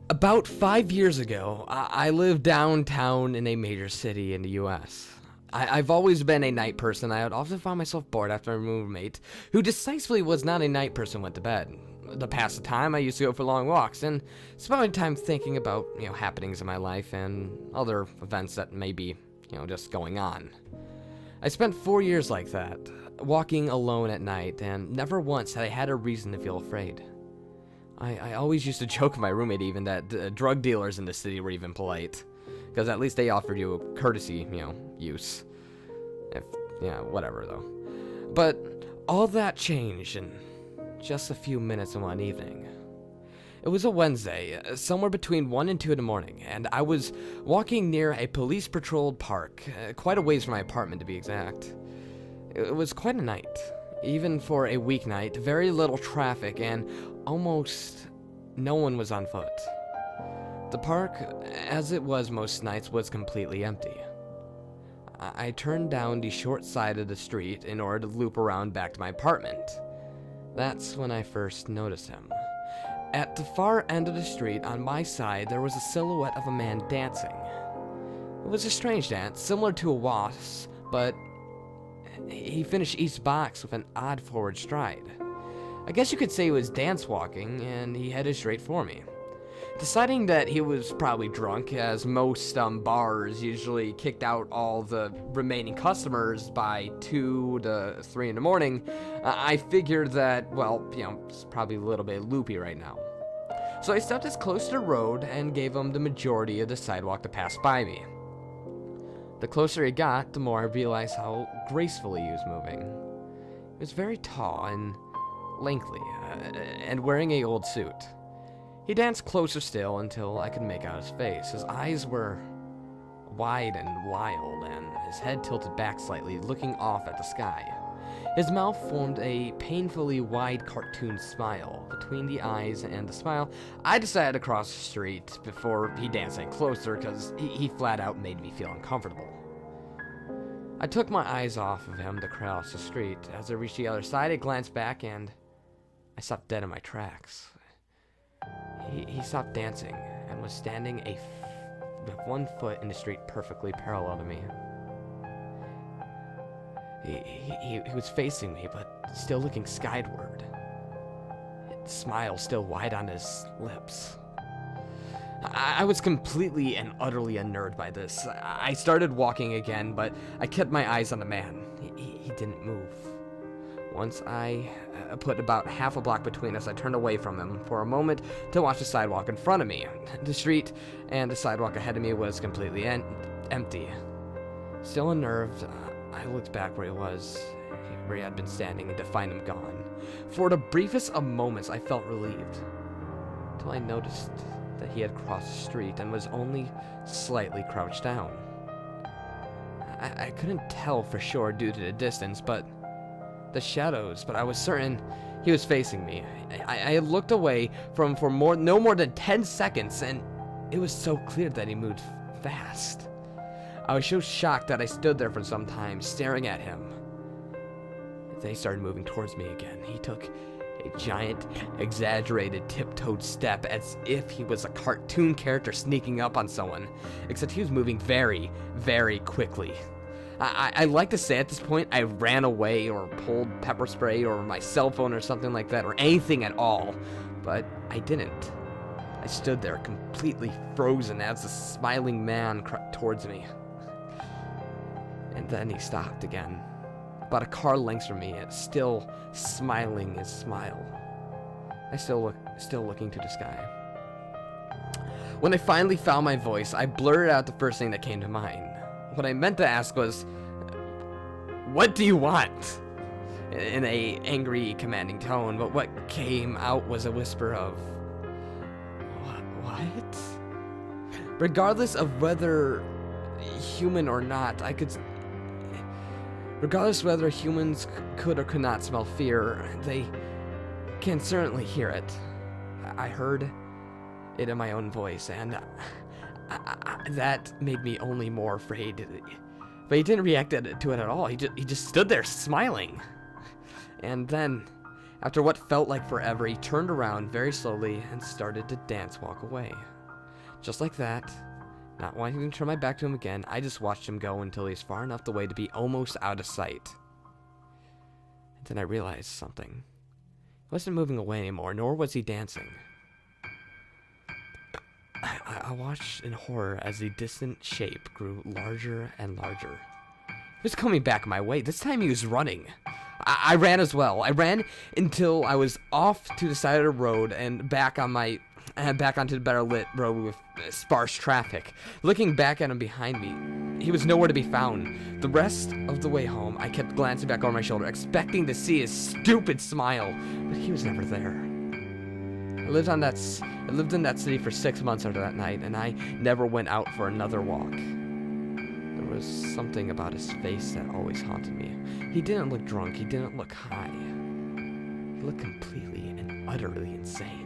About 5 years ago, I lived downtown in a major city in the US. I've always been a night person. I would often find myself bored after my roommate, who decisively was not a night person, went to bed. To pass the time, I used to go for long walks and spend my time thinking about, happenings in my life and other events that may be, just going on. I spent 4 years like that, walking alone at night, and never once had I had a reason to feel afraid. I always used to joke with my roommate even that drug dealers in the city were even polite, because at least they offered you a courtesy, use. If, whatever though. But all that changed in just a few minutes in one evening. It was a Wednesday, somewhere between 1 and 2 in the morning, and I was walking near a police-patrolled park, quite a ways from my apartment to be exact. It was quite a night. Even for a weeknight, very little traffic, and almost no one was on foot. The park, as it was most nights, was completely empty. I turned down the short side of the street in order to loop around back to my apartment. That's when I first noticed him. At the far end of the street, on my side, there was a silhouette of a man dancing. It was a strange dance, similar to a waltz, but he finished each box with an odd forward stride. I guess you could say he was dance walking, and he headed straight for me. Deciding that he was probably drunk, as most bars usually kicked out all the remaining customers by 2 to 3 in the morning, I figured that, it's probably a little bit loopy right now. So I stepped as close to the road and gave him the majority of the sidewalk to pass by me. The closer he got, the more I realized how gracefully he was moving. He was very tall and lengthy, and wearing a old suit. He danced closer still until I could make out his face. His eyes were wide and wild, and his head tilted back slightly, looking off at the sky. His mouth formed a painfully wide cartoon smile. Between the eyes and the smile, I decided to cross the street before he danced any closer, because he flat out made me feel uncomfortable. I took my eyes off of him to cross the street. As I reached the other side, I glanced back, and I stopped dead in my tracks. He stopped dancing and was standing with 1 foot in the street perfectly parallel to me. He was facing me, but still looking skyward. His smile still wide on his lips. I was completely and utterly unnerved by this. I started walking again, but I kept my eyes on the man. He didn't move. Once I put about half a block between us, I turned away from him for a moment to watch the sidewalk in front of me. The street and the sidewalk ahead of me was completely empty. Still unnerved, I looked back where he had been standing, and to find him gone. For the briefest of moments, I felt relieved, until I noticed that he had crossed the street and was only slightly crouched down. I couldn't tell for sure due to the distance, but I was certain he was facing me. I had looked away from for no more than 10 seconds, and it was so clear that he moved fast. I was so shocked that I stood there for some time, staring at him. Then he started moving towards me again. He took a giant, exaggerated, tiptoed step as if he was a cartoon character sneaking up on someone, except he was moving very, very quickly. I like to say at this point I ran away or pulled pepper spray or my cell phone or something like that, or anything at all, but I didn't. I stood there completely frozen as the smiling man crept towards me. And then he stopped again, about a car length from me, still smiling his smile. I still looking to the sky. When I finally found my voice, I blurted out the first thing that came to mind. What I meant to ask was, "What do you want?" in a angry, commanding tone, but what came out was a whisper of, What? Regardless of whether human or not, regardless whether humans could or could not smell fear, they can certainly hear it. I heard it in my own voice, and that made me only more afraid. But he didn't react to it at all. He just stood there smiling. And then, after what felt like forever, he turned around very slowly and started to walk away. Just like that, not wanting to turn my back to him again, I just watched him go until he's far enough away to be almost out of sight. And then I realized something. He wasn't moving away anymore, nor was he dancing. I watched in horror as the distant shape grew larger and larger. He was coming back my way. This time he was running. I ran as well. I ran until I was off to the side of the road and back onto the better lit road with sparse traffic. Looking back at him behind me, he was nowhere to be found. The rest of the way home, I kept glancing back over my shoulder, expecting to see his stupid smile, but he was never there. I lived in that city for 6 months after that night, and I never went out for another walk. There was something about his face that always haunted me. He didn't look drunk. He didn't look high. He looked completely and utterly insane.